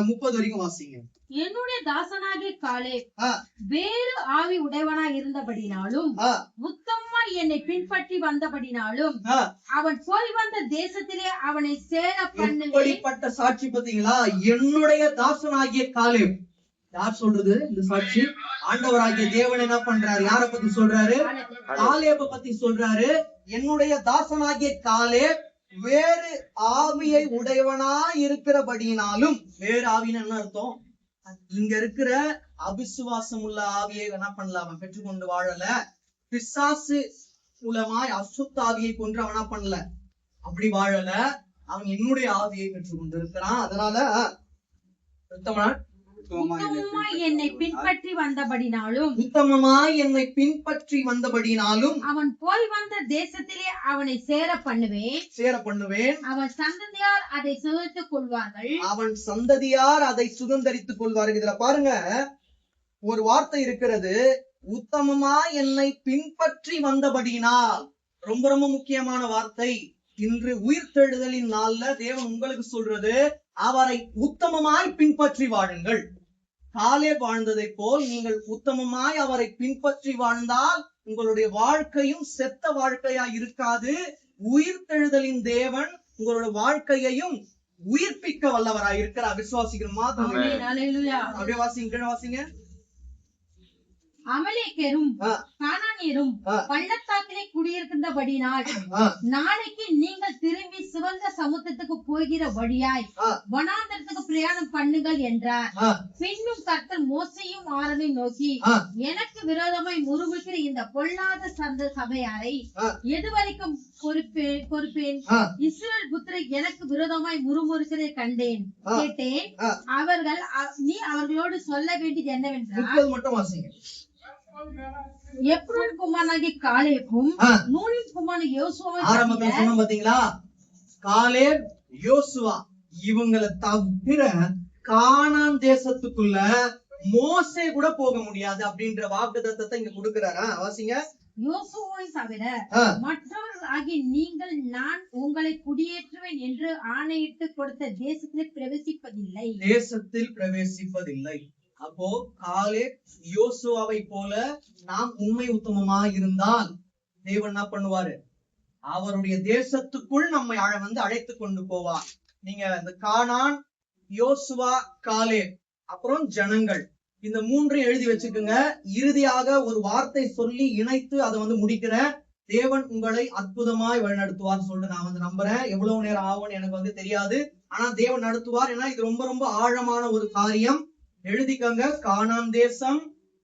30 வரைக்கும் வாசிங்க. என்னுடைய தாசனாகிய காலேப் வேறு ஆவி உடையவனாய் இருந்தபடினாலும் உத்தமமா என்னை பின்பற்றி வந்தபடினாலும் அவன் போய் வந்த தேசத்திலே அவனை சேர பண்ணுவேன். இப்படிப்பட்ட சாட்சி பாத்தீங்களா? என்னுடைய தாசனாகிய காலேப். யார் சொல்றது இந்த சாட்சி? ஆண்டவராகிய தேவன் என்ன பண்றாரு? யார பத்தி சொல்றாரு? காலேப பத்தி சொல்றாரு. என்னுடைய தாசனாகிய காலேப் வேறு ஆவியை உடையவனா இருக்கிறபடினாலும், வேறு ஆவின்னு என்ன அர்த்தம்? இங்க இருக்கிற அவிசுவாசம் உள்ள ஆவியை என்ன பண்ணல, அவன் பெற்றுக்கொண்டு வாழல. பிசாசு மூலமாய் அசுத்த ஆவியை கொன்று அவனா பண்ணல, அப்படி வாழல. அவன் என்னுடைய ஆவியை பெற்றுக்கொண்டு இருக்கிறான். அதனால உத்தமமாய் என்னை பின்பற்றி வந்தபடினாலும் அவன் போய் வந்த தேசத்திலே அவனை சேர பண்ணுவேன். அவன் சந்ததியார் அதை சுதந்தரித்துக் கொள்வார்கள். இதுல பாருங்க, ஒரு வார்த்தை இருக்கிறது, உத்தமமா என்னை பின்பற்றி வந்தபடினால். ரொம்ப ரொம்ப முக்கியமான வார்த்தை. இன்று உயிர்த்தெழுதலின் நாள்ல தேவன் உங்களுக்கு சொல்றது, அவரை உத்தமமாய் பின்பற்றி வாழுங்கள். காலேப் வாழ்ந்ததை போல் நீங்கள் உத்தமமாய் அவரை பின்பற்றி வாழ்ந்தால் உங்களுடைய வாழ்க்கையும் செத்த வாழ்க்கையா இருக்காது. உயிர்த்தெழுதலின் தேவன் உங்களுடைய வாழ்க்கையையும் உயிர்ப்பிக்க வல்லவராய் இருக்கிறார். விசுவாசிக்கணுமா? அப்படியே வாசிங்க. அமலேக்கரும் கானானியரும் பள்ளத்தாக்கிலே குடியிருக்கின்றபடினால் நாளைக்கு நீங்கள் திரும்பி சிவந்த சமுத்திரத்துக்கு போகிற வழியாய் வனாந்தரத்துக்கு பிரயாணம் பண்ணுங்கள் என்றார். பின்னும் கர்த்தர் மோசேயும் ஆரோனையும் நோக்கி, எனக்கு விரோதமாய் முறுமுறுக்கிற இந்த பொல்லாத சபையாரை எதுவரைக்கும் பொறுப்பேன்? இஸ்ரவேல் புத்திரரை எனக்கு விரோதமாய் முறுமுறுக்கிறதை கேட்டேன். நீ அவர்களோடு சொல்ல வேண்டியது என்னவென்றால், மட்டும் வாசிங்க. எப்ரோன் குமாரனாகிய காலேபும் நூனின் குமாரனாகிய யோசுவாவும் ஆரம்பத்துல சொன்னோம் பாத்தீங்களா? காலேப், யோசுவா இவங்களை தவிர கானான் தேசத்துக்குள்ள மோசே கூட போக முடியாது அப்படின்ற வாக்குத்தத்தத்தை இங்க கொடுக்கிறாரா? வாசிங்க. யோசுவாவை தவிர மற்றவர்கள் ஆகிய நீங்கள் நான் உங்களை குடியேற்றுவேன் என்று ஆணையிட்டு கொடுத்த தேசத்தில் பிரவேசிப்பதில்லை. அப்போ காலேப், யோசுவாவை போல நாம் உண்மை உத்தமமா இருந்தால் தேவன் என்ன பண்ணுவாரு? அவருடைய தேசத்துக்குள் நம்மை அழைத்து கொண்டு போவார். நீங்க இந்த கானான், யோசுவா, காலேப், அப்புறம் ஜனங்கள், இந்த மூன்றையும் எழுதி வச்சுக்குங்க. இறுதியாக ஒரு வார்த்தை சொல்லி இணைத்து அதை முடிக்கிறேன். தேவன் உங்களை அற்புதமாய் வழிநடத்துவார் சொல்லிட்டு நான் நம்புறேன். எவ்வளவு நேரம் ஆகும்னு எனக்கு தெரியாது, ஆனா தேவன் நடத்துவார். ஏன்னா இது ரொம்ப ரொம்ப ஆழமான ஒரு காரியம். எழுதிக்கங்க. கானான் தேசம்,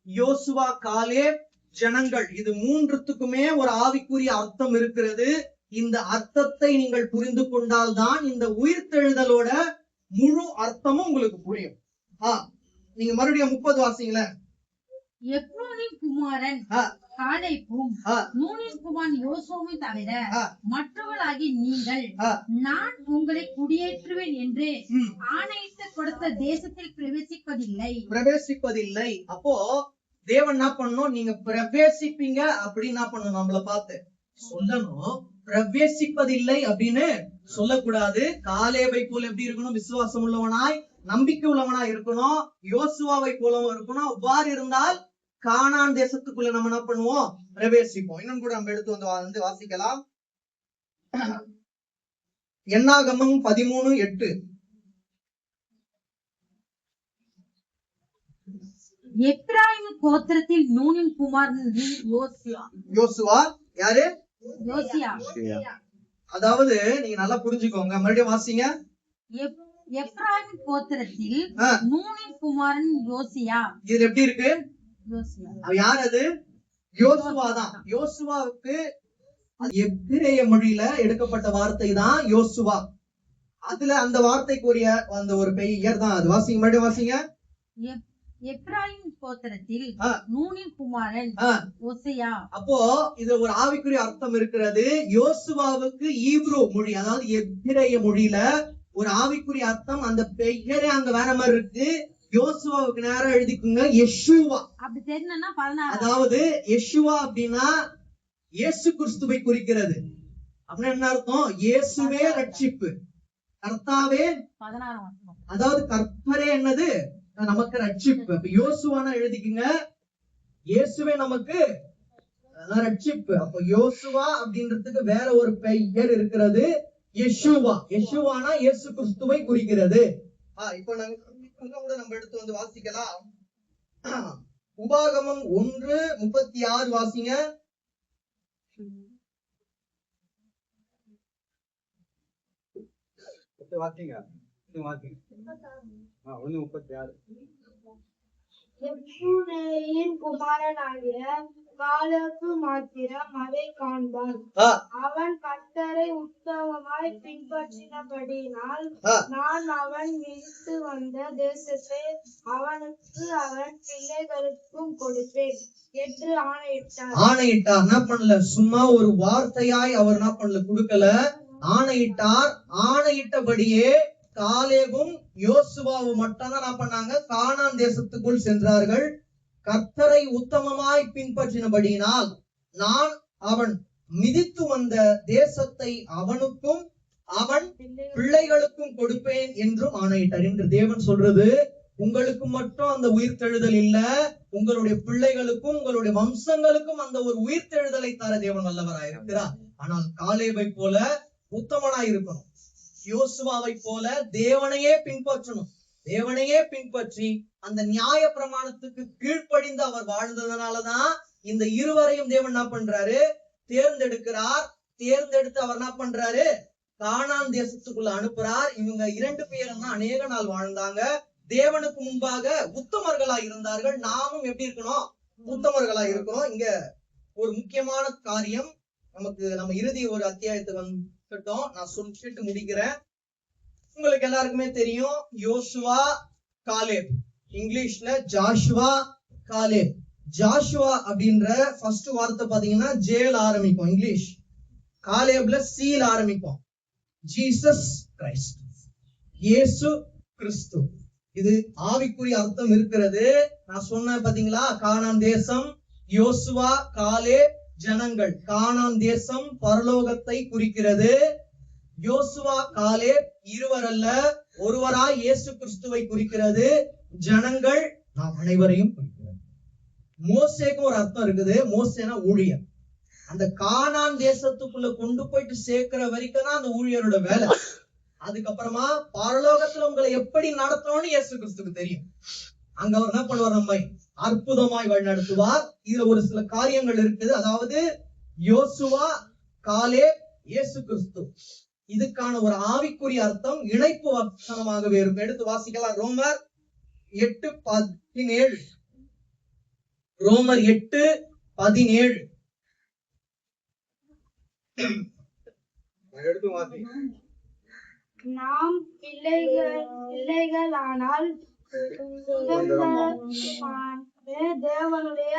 யோசுவா, காலேப், ஜனங்கள், இது மூன்றுத்துக்குமே ஒரு ஆவிக்குரிய அர்த்தம் இருக்கிறது. இந்த அர்த்தத்தை நீங்கள் புரிந்து கொண்டால்தான் இந்த உயிர்த்தெழுதலோட முழு அர்த்தமும் உங்களுக்கு புரியும். நீங்க மறுபடியும் 30 வாசிங்களேன். எப்ரோனின் குமாரன் காலேப்பும் நூனின் குமாரன் யோசுவாவும் தவிர மற்றவர்களாகி நீங்கள் நான் உங்களை குடியேற்றுவேன் என்று ஆணையிட்டு கொடுத்த தேசத்தில் பிரவேசிப்பதில்லை. அப்போ தேவன் என்ன பண்ணணும்? நீங்க பிரவேசிப்பீங்க அப்படின்னு என்ன பண்ணணும்? நம்மள பார்த்து சொல்லணும். பிரவேசிப்பதில்லை அப்படின்னு சொல்லக்கூடாது. காலேபை போல எப்படி இருக்கணும்? விசுவாசம் உள்ளவனாய், நம்பிக்கை உள்ளவனாய் இருக்கணும். யோசுவாவை போலவும் இருக்கணும். அவ்வாறு இருந்தால் கானான் தேசத்துக்குள்ள நம்ம என்ன பண்ணுவோம்? பிரவேசிப்போம். இன்னும் கூட நம்ம எடுத்து வந்து வாசிக்கலாம். என்னாகமம் 13:8. எப்ராயிம் கோத்திரத்தில் நூனின் குமாரன் யோசுவா. யாரு? யோசியா. அதாவது நீங்க நல்லா புரிஞ்சுக்கோங்க. மறுபடியும் வாசிங்க. எப்ராயிம் கோத்திரத்தில் நூனின் குமாரன் யோசியா. இது எப்படி இருக்கு? யார் அது? யோசுவா தான். யோசுவாவுக்கு எபிரேய மொழியில எடுக்கப்பட்ட வார்த்தை தான் யோசுவா. அதுல அந்த வார்த்தைக்குரிய அந்த ஒரு பெயர் தான் அது. வாசிங்க, மறுபடியும் வாசிங்க. எப்ராயிம் கோத்திரத்தில் நூனின் குமாரன் யோசியா. அப்போ இது ஒரு ஆவிக்குரிய அர்த்தம் இருக்கிறது. யோசுவாவுக்கு ஈப்ரூ மொழி, அதாவது எபிரேய மொழியில ஒரு ஆவிக்குரிய அர்த்தம். அந்த பெயரே அங்க வேற மாதிரி இருக்கு. யோசுவாவுக்கு நேரம் எழுதிக்குங்க. யெஷுவா. அப்படி தெரியும்னா 16. அதாவது யெஷுவா அப்படின்னா இயேசு கிறிஸ்துவை குறிக்கிறது. அப்படின்னா என்ன அர்த்தம்? இயேசுவே ரட்சிப்பு, கர்த்தாவே. 16. அதாவது கர்த்தரே என்னது? நமக்கு ரட்சிப்பு. அப்ப யோசுவானா எழுதிக்குங்க. இயேசுவே நமக்கு ரட்சிப்பு. அப்ப யோசுவா அப்படின்றதுக்கு வேற ஒரு பெயர் இருக்கிறது, யெஷுவா. யெஷுவானா இயேசு கிறிஸ்துவை குறிக்கிறது. இப்ப கூட நம்ம எடுத்து வந்து வாசிக்கலாம். உபாகமம் 1:36 வாசிங்க. வாசிங்க. 1:36. எப்புனேயின் குமாரனாகிய காலேப்பு மாத்திரம் அதை காண்பான். அவன் கர்த்தரை உத்தமமாய் பின்பற்றினபடியினால் நான் அவன் மிதித்து வந்த தேசத்தை அவனுக்கு அவன் பிள்ளைகளுக்கும் கொடுப்பேன் என்று ஆணையிட்டார். என்ன பண்ணல? சும்மா ஒரு வார்த்தையாய் அவர் என்ன பண்ணல? கொடுக்கல, ஆணையிட்டார். ஆணையிட்டபடியே காலேபும் யோசுவாவும் மட்டும் தான் என்ன பண்ணாங்க? கானான் தேசத்துக்குள் சென்றார்கள். கர்த்தரை உத்தமமாய் பின்பற்றினபடியினால் நான் அவன் மிதித்து வந்த தேசத்தை அவனுக்கும் அவன் பிள்ளைகளுக்கும் கொடுப்பேன் என்றும் ஆணையிட்டார் என்று தேவன் சொல்றது. உங்களுக்கு மட்டும் அந்த உயிர்த்தெழுதல் இல்ல, உங்களுடைய பிள்ளைகளுக்கும் உங்களுடைய வம்சங்களுக்கும் அந்த ஒரு உயிர்த்தெழுதலை தர தேவன் வல்லவராய் இருக்கிறார். ஆனால் காலேபை போல உத்தமனாய் இருக்கணும். யோசுவாவை போல தேவனையே பின்பற்றணும். தேவனையே பின்பற்றி அந்த நியாய பிரமாணத்துக்கு கீழ்ப்படிந்து அவர் வாழ்ந்ததுனாலதான் இந்த இருவரையும் தேவன் என்ன பண்றாரு? தேர்ந்தெடுக்கிறார். தேர்ந்தெடுத்து அவர் என்ன பண்றாரு? கானான் தேசத்துக்குள்ள அனுப்புறார். இவங்க 2 பேரும் தான் அநேக நாள் வாழ்ந்தாங்க. தேவனுக்கு முன்பாக உத்தமர்களா இருந்தார்கள். நாமும் எப்படி இருக்கணும்? உத்தமர்களா இருக்கணும். இங்க ஒரு முக்கியமான காரியம் நமக்கு, நம்ம இறுதி ஒரு அத்தியாயத்துக்கு வந்துட்டோம். நான் சொல்லிட்டு முடிக்கிறேன். உங்களுக்கு எல்லாருக்குமே தெரியும், யோசுவா, காலேப். இங்கிலீஷ்ல ஜாஷுவா, காலேப். ஜாஷுவா அப்படின்ற ஃபர்ஸ்ட் வார்த்தை பாத்தீங்கன்னா ஜேல ஆரம்பிக்கும் இங்கிலீஷ். காலேப்ல சீல ஆரம்பிக்கும். ஜீசஸ் கிரைஸ்ட், இயேசு கிறிஸ்து. இது ஆவிக்குரிய அர்த்தம் இருக்கிறது. நான் சொன்ன பாத்தீங்களா? கானான் தேசம், யோசுவா, காலேப், ஜனங்கள். கானான் தேசம் பரலோகத்தை குறிக்கிறது. யோசுவா, காலேப் இருவர் அல்ல, ஒருவராய் இயேசு கிறிஸ்துவை குறிக்கிறது. ஜனங்கள் நாம் அனைவரையும் குறிக்கிறது. மோசேக்கும் ஒரு அர்த்தம் இருக்குது. மோசேனா ஊழியர். அந்த கானான் தேசத்துக்குள்ள கொண்டு போயிட்டு சேர்க்கிற வரைக்கும் தான் அந்த ஊழியரோட வேலை. அதுக்கப்புறமா பரலோகத்துல உங்களை எப்படி நடத்தணும்னு இயேசு கிறிஸ்துக்கு தெரியும். அங்க அவர் என்ன பண்ணுவார்? நம்மை அற்புதமாய் வழிநடத்துவார். இதுல ஒரு சில காரியங்கள் இருக்குது. அதாவது யோசுவா, காலேப், இயேசு கிறிஸ்து, இதுக்கான ஒரு ஆவிக்குரிய அர்த்தம் இணைப்பு வசனமாகவே இருக்கும். எடுத்து வாசிக்கலாம். ரோமர் 8:17. ரோமர் 8:17. எடுத்து வாசி. நாம் பிள்ளைகளானால் தேவனுடைய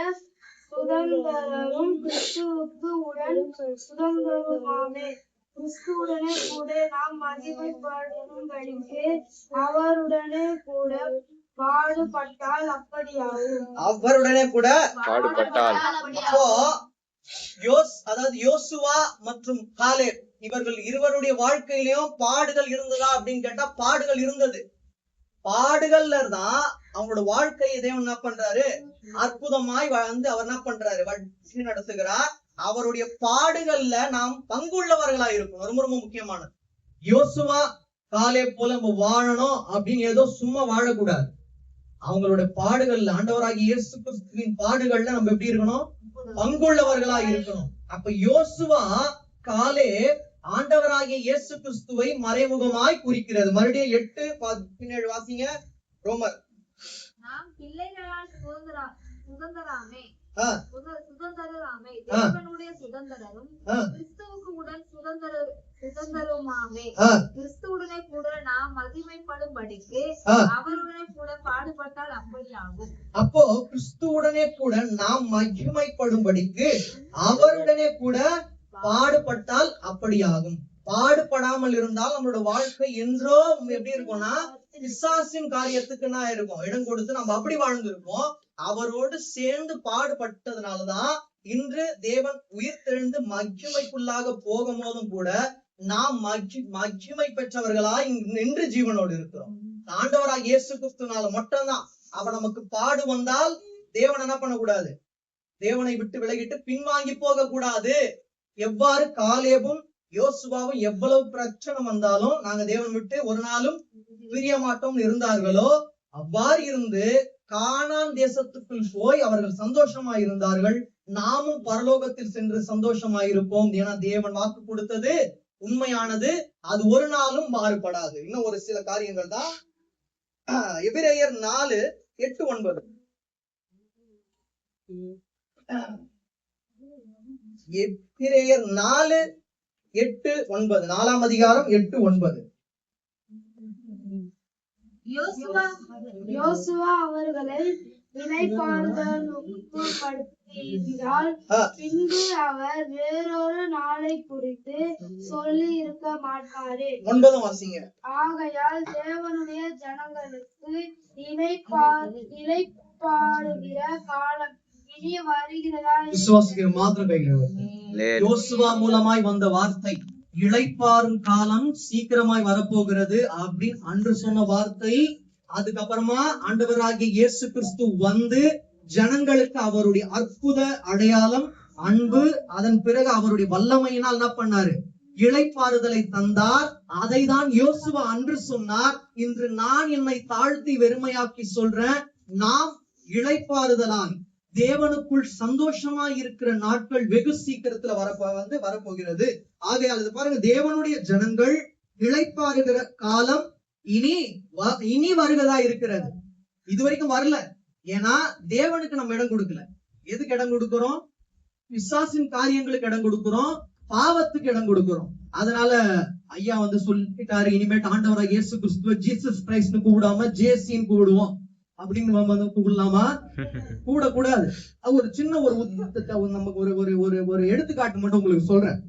சுதந்திரரும் கிறிஸ்துவுக்கு உடன் சுதந்திரருமாமே. கிறிஸ்துவுடனே கூட நாம் மகிமைப்படும்படிக்கு அவருடனே கூட பாடுபட்டால் அப்படியாகும். அவருடனே கூட பாடுபட்டால். அப்போ அதாவது யோசுவா மற்றும் காலேப் இவர்கள் இருவருடைய வாழ்க்கையிலும் பாடுகள் இருந்ததா அப்படின்னு கேட்டா பாடுகள் இருந்தது. பாடுகள்ல தான் அவங்களோட வாழ்க்கையை தேவன் என்ன பண்றாரு? அற்புதமாய் வாழ்ந்து அவர் என்ன பண்றாரு? வழி நடத்துகிறார். அவருடைய பாடுகள்ல நாம் பங்குள்ளவர்களா இருக்கணும். ரொம்ப ரொம்ப முக்கியமானது. யோசுவா, காலேப் போல நம்ம வாழணும் அப்படின்னு ஏதோ சும்மா வாழக்கூடாது. அவங்களோட பாடுகள்ல, ஆண்டவராகிய இயேசு கிறிஸ்துவின் பாடுகள்ல நம்ம எப்படி இருக்கணும்? பங்குள்ளவர்களா இருக்கணும். அப்ப யோசுவா, காலேப் ஆண்டவராகிய இயேசு கிறிஸ்துவை மறைமுகமாய் குறிக்கிறது. மறுபடியும் 8:17 வாசிங்க. ரோமர். நாம் பிள்ளைகளால் சுதந்திரராமே தேவனுடைய சுதந்திரரும் கிறிஸ்துவுக்கு உடன் சுதந்திரருமாமே. கிறிஸ்துவுடனே கூட நாம் மகிமைப்படும்படிக்கு அவருடனே கூட பாடுபட்டால் அப்படியாகும். அப்போ கிறிஸ்துவுடனே கூட நாம் மகிமைப்படும்படிக்கு அவருடனே கூட பாடுபட்டால் அப்படியாகும். பாடுபடாமல் இருந்தால் நம்மளோட வாழ்க்கை என்றோ எப்படி இருக்கும்னா பிசாசின் காரியத்துக்கு என்ன இருக்கும்? இடம் கொடுத்து நம்ம அப்படி வாழ்ந்திருப்போம். அவரோடு சேர்ந்து பாடுபட்டதுனாலதான் இன்று தேவன் உயிர் தெழுந்து மகிமைக்குள்ளாக போகும் போதும் கூட நாம் மகிமை பெற்றவர்களாய் நின்று ஜீவனோடு இருக்கிறோம். ஆண்டவராக இயேசு கிறிஸ்துனால மட்டும்தான். அவர் நமக்கு பாடு வந்தால் தேவன் என்ன பண்ணக்கூடாது? தேவனை விட்டு விலகிட்டு பின்வாங்கி போக கூடாது. எவ்வாறு காலேபும் யோசுவாவும் எவ்வளவு பிரச்சனை வந்தாலும் நாங்க தேவன் விட்டு ஒரு நாளும் பிரிய மாட்டோம் இருந்தார்களோ, அவ்வாறு இருந்து கானான் தேசத்துக்குள் போய் அவர்கள் சந்தோஷமாய் இருந்தார்கள். நாமும் பரலோகத்தில் சென்று சந்தோஷமாயிருப்போம். ஏன்னா தேவன் வாக்கு கொடுத்தது உண்மையானது, அது ஒரு நாளும் மாறுபடாது. இன்னும் ஒரு சில காரியங்கள் தான். எபிரேயர் 4:8-9. எபிரேயர் 4:8-9. 4ஆம் அதிகாரம் 8-9. யோசுவா அவர்களை இளைப்பாறுதலுட்படுத்தியிருந்தால் பின்பு அவர் வேறொரு நாளை குறித்து சொல்லி இருக்க மாட்டாரே. 9 வாசிங்க. ஆகையால் தேவனுடைய ஜனங்களுக்கு இளைப்பாறுகிற காலம் இனி வருகிறதா? விசுவாசிக்கிற மாத்திரம் கைகள். யோசுவா மூலமாய் வந்த வார்த்தை இளைப்பாறும் காலம் சீக்கிரமாய் வரப்போகிறது அப்படின்னு அன்று சொன்ன வார்த்தை. அதுக்கப்புறமா ஆண்டவராகிய இயேசு கிறிஸ்து வந்து ஜனங்களுக்கு அவருடைய அற்புத அடையாளம், அன்பு, அதன் பிறகு அவருடைய வல்லமையினால் என்ன பண்ணாரு? இளைப்பாறுதலை தந்தார். அதை தான் யோசுவா அன்று சொன்னார். இன்று நான் என்னை தாழ்த்தி வெறுமையாக்கி சொல்றேன். நாம் இளைப்பாறுதலாய் தேவனுக்குள் சந்தோஷமாய் இருக்கிற நாட்கள் வெகு சீக்கிரத்துல வரப்போகிறது. ஆகையால் இது பாருங்க, தேவனுடைய ஜனங்கள் இளைப்பாறுகிற காலம் இனி வருகிறதா இருக்கிறது. இதுவரைக்கும் வரல. ஏன்னா தேவனுக்கு நம்ம இடம் கொடுக்கல. எதுக்கு இடம் கொடுக்கிறோம்? பிசாசின் காரியங்களுக்கு இடம் கொடுக்கிறோம், பாவத்துக்கு இடம் கொடுக்கிறோம். அதனால ஐயா வந்து சொல்லிட்டாரு, இனிமேட்டு ஆண்டவராக இயேசு கிறிஸ்துவ ஜீசஸ் கிரைஸ்ட்னு கூப்பிடாம ஜேசின்னு கூப்பிடுவோம் அப்படின்னு கூப்பிடலாமா? கூடாது. ஒரு சின்ன ஒரு நமக்கு ஒரு எடுத்துக்காட்டு மட்டும் உங்களுக்கு சொல்றேன்.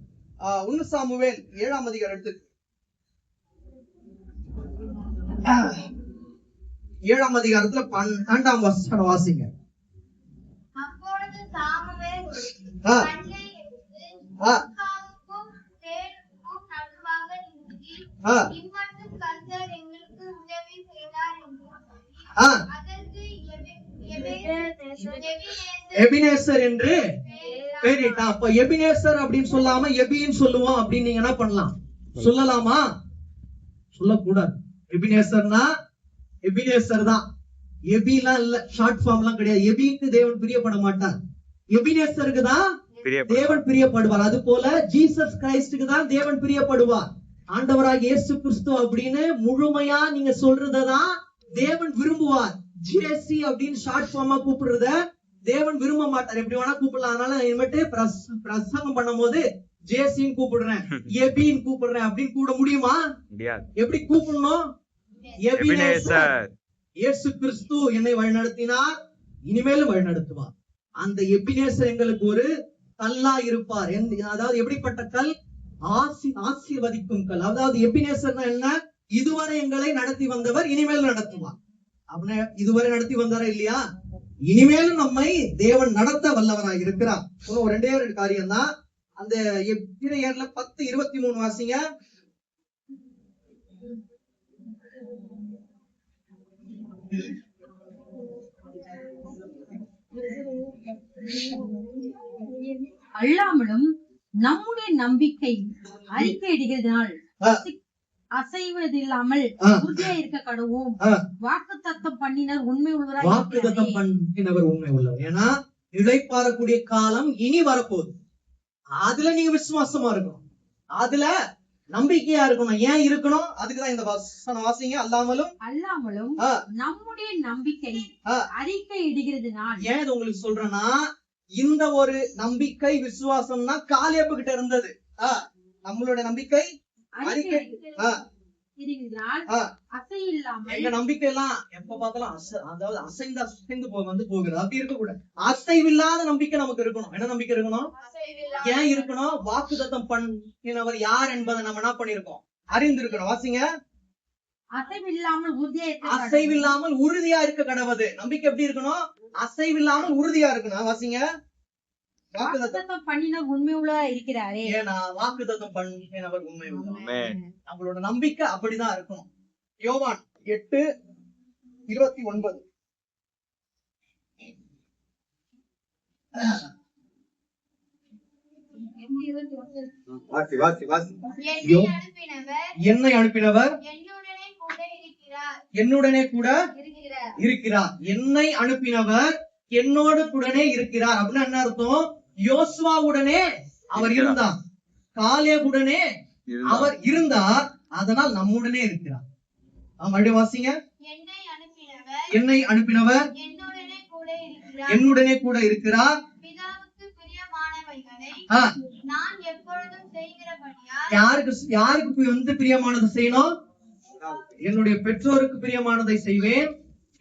1 சாமுவேல் 7ஆம் அதிகாரம் எடுத்து 7ஆம் அதிகாரத்துல 12ஆம் வசனம் வாசிங்க. அப்பொழுது சாமுவேல் நடுவாக நின்று இம்மட்டும் கர்த்தர் எங்களுக்கு உதவி செய்தார் என்று அதற்கு எபினேசர் என்று பேரிட்டா. அப்ப எபினேசர் அப்படின்னு சொல்லாம எபின்னு சொல்லுவோம் அப்படின்னு நீங்க என்ன பண்ணலாம்? சொல்லலாமா? சொல்லக்கூடாது. எபினேசர்னா எபினேசர் தான். எபிலாம் இல்ல, ஷார்ட் ஃபார்ம் எல்லாம் கிடையாது. எபிக்கு தேவன் பிரியப்பட மாட்டார், எபினேசருக்கு தான் தேவன் பிரியப்படுவார். அது போல ஜீசஸ் கிரைஸ்டுக்கு தான் தேவன் பிரியப்படுவார். ஆண்டவராக இயேசு கிறிஸ்து அப்படின்னு முழுமையா நீங்க சொல்றதான் தேவன் விரும்புவார். ஜேசி அப்படின்னு ஷார்ட் ஃபார்மா கூப்பிடுறத தேவன் விரும்ப மாட்டார். எப்படி வேணா கூப்பிடலாம். அதனால இனிமேட்டு பிரசங்கம் பண்ணும் போது ஜேசின்னு கூப்பிடுறேன், எபின்னு கூப்பிடுறேன் அப்படின்னு கூட முடியுமா? எப்படி கூப்பிடணும்? எபினேசர். இயேசு கிறிஸ்து என்னை வழிநடத்தினார், இனிமேலும் வழிநடத்துவார். அந்த எபினேசர் எங்களுக்கு ஒரு கல்லா இருப்பார். அதாவது எப்படிப்பட்ட கல்? ஆசீர்வதிக்கும் கல். அதாவது எபினேசர்னா என்ன? இதுவரை எங்களை நடத்தி வந்தவர் இனிமேல் நடத்துவார். அப்படின்னா இதுவரை நடத்தி வந்தாரா இல்லையா? இனிமேலும் நம்மை தேவன் நடத்த வல்லவராக இருக்கிறார். ஒரு ரெண்டே ரெண்டு காரியம் தான். அந்த எபிரேயர்ல 10:23 வாசிங்க. அல்லாமலும் நம்முடைய நம்பிக்கை அறிக்கையிடுகிறதுனால் அசைவதில்லாமல் உறுதியா இருக்க கடவும் வாக்குத்தத்தம் பண்ணினர் உண்மை உள்ளவராக. வாக்குத்தத்தம் பண்ணினவர் உண்மை உள்ளவர். ஏன்னா இளைப்பாறக்கூடிய காலம் இனி வரப்போகுது. அதுல நீங்க விசுவாசமா இருக்கணும், அதுல நம்பிக்கையா இருக்கணும். ஏன் இருக்கணும்? அதுக்குதான் இந்த வசனம் வாசிங்க. அல்லாமலும் நம்முடைய நம்பிக்கை அறிக்கை இடுகிறதுனால். ஏன் இது உங்களுக்கு சொல்றேன்னா, இந்த ஒரு நம்பிக்கை விசுவாசம்னா காலேபு கிட்ட இருந்தது. நம்மளோட நம்பிக்கை எங்க நம்பிக்கை எல்லாம் எப்ப பார்த்தாலும் அதாவது அசைந்து போகிறது. அப்படி இருக்க கூடாது. அசைவில்லாத நம்பிக்கை நமக்கு இருக்கணும். என்ன நம்பிக்கை இருக்கணும்? ஏன் இருக்கணும்? வாக்குத்தத்தம் பண்ணினவர் யார் என்பதை நம்ம என்ன பண்ணிருக்கோம்? அறிந்திருக்கணும். வாசிங்க. அசைவில்லாமல் உறுதியா இருக்க கடவுது. நம்பிக்கை எப்படி இருக்கணும்? அசைவில்லாமல் உறுதியா இருக்கணும். வாசிங்க. வாக்குத்தத்தம் பண்ணின உண்மை உள்ளவரா இருக்கிறாரே. ஏன்னா வாக்குத்தத்தம் பண்ணினவர் உண்மை உள்ளவர். நம்மளோட நம்பிக்கை அப்படிதான் இருக்கணும். யோவான் 8:29. என்னை அனுப்பினவர் என்னுடனே கூட இருக்கிறார். என்னை அனுப்பினவர் என்னோடு கூடனே இருக்கிறார். அப்படின்னு என்ன அர்த்தம்? யோசுவாவுடனே அவர் இருந்தார், காலேபுடனே அவர் இருந்தார், அதனால் நம்முடனே இருக்கிறார். மறுபடியும் வாசிங்க. என்னை அனுப்பினவர் என்னுடனே கூட இருக்கிறார். யாருக்கு பிரியமானது செய்யணும்? என்னுடைய பெற்றோருக்கு பிரியமானதை செய்வேன்,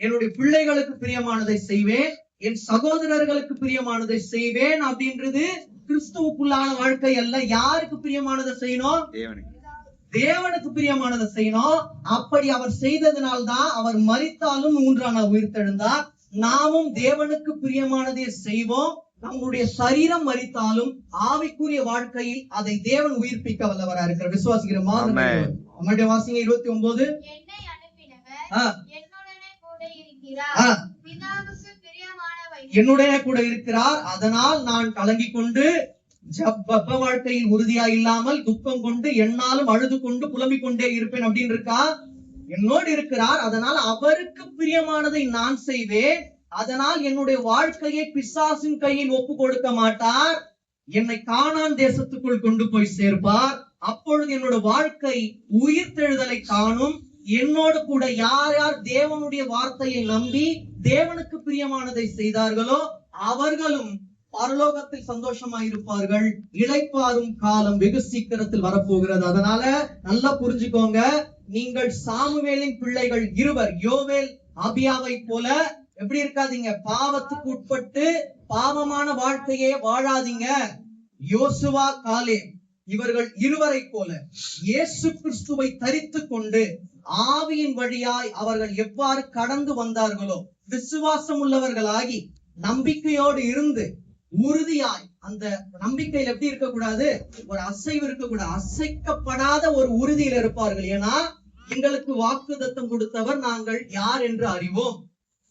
என்னுடைய பிள்ளைகளுக்கு பிரியமானதை செய்வேன், என் சகோதரர்களுக்கு பிரியமானதை செய்வேன். அப்படின்றது கிறிஸ்துவுக்குள்ளான வாழ்க்கை அல்ல. யாருக்கு பிரியமானதை செய்யணும்? தேவனுக்கு பிரியமானதை செய்யணும். அப்படி அவர் செய்ததனால்தான் அவர் மரித்தாலும் 3ஆம் நாள் உயிர்த்தெழுந்தார். நாமும் தேவனுக்கு பிரியமானதை செய்வோம். நம்முடைய சரீரம் மரித்தாலும் ஆவிக்குரிய வாழ்க்கையில் அதை தேவன் உயிர்ப்பிக்க வல்லவரா இருக்கிற விசுவாசிக்கிறோமா? நம்முடைய வாசிங்க 29. என்னுடனே கூட இருக்கிறார், அதனால் நான் கலங்கிக் கொண்டு ஜெப வாழ்க்கையில் உறுதியா இல்லாமல் துக்கம் கொண்டு என்னாலும் அழுது கொண்டு புலம்பிக் கொண்டே இருப்பேன் அப்படின்னு இருக்கா? என்னோடு இருக்கிறார், அதனால் அவருக்கு பிரியமானதை நான் செய்வேன். அதனால் என்னுடைய வாழ்க்கையை பிசாசின் கையில் ஒப்பு கொடுக்க மாட்டார். என்னை கானான் தேசத்துக்குள் கொண்டு போய் சேர்ப்பார். அப்பொழுது என்னோட வாழ்க்கை உயிர்த்தெழுதலை காணும். என்னோடு கூட யார் யார் தேவனுடைய வார்த்தையை நம்பி தேவனுக்கு பிரியமானதை செய்தார்களோ அவர்களும் பரலோகத்தில் சந்தோஷமாயிருப்பார்கள். இளைப்பாறும் காலம் வெகு சீக்கிரத்தில் வரப்போகிறது. அதனால நல்லா புரிஞ்சுக்கோங்க, நீங்கள் சாமுவேலின் பிள்ளைகள் இருவர், யோவேல் அபியாவை போல எப்படி இருக்காதீங்க. பாவத்துக்கு உட்பட்டு பாவமான வாழ்க்கையே வாழாதீங்க. யோசுவா, காலேப் இவர்கள் இருவரை போல இயேசு கிறிஸ்துவை தரித்து கொண்டு ஆவியின் வழியாய் அவர்கள் எவ்வாறு கடந்து வந்தார்களோ விசுவாசம் உள்ளவர்களாகி நம்பிக்கையோடு இருந்து உறுதியாய், அந்த நம்பிக்கையில் எப்படி இருக்கக்கூடாது? ஒரு அசைவு இருக்கக்கூடாது, அசைக்கப்படாத ஒரு உறுதியில் இருப்பார்கள். ஏன்னா எங்களுக்கு வாக்குத்தத்தம் கொடுத்தவர் நாங்கள் யார் என்று அறிவோம்.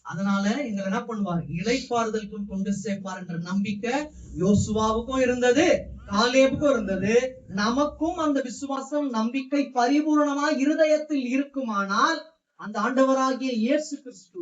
அதனால எங்களை என்ன பண்ணுவார்? இளைப்பாறுதலுக்கும் கொண்டு சேர்ப்பார் என்ற நம்பிக்கை யோசுவாவுக்கும் இருந்தது, காலேபுக்கும் இருந்தது. நமக்கும் அந்த விசுவாசம் நம்பிக்கை பரிபூர்ணமா இருதயத்தில் இருக்குமானால் அந்த ஆண்டவராகிய இயேசு கிறிஸ்து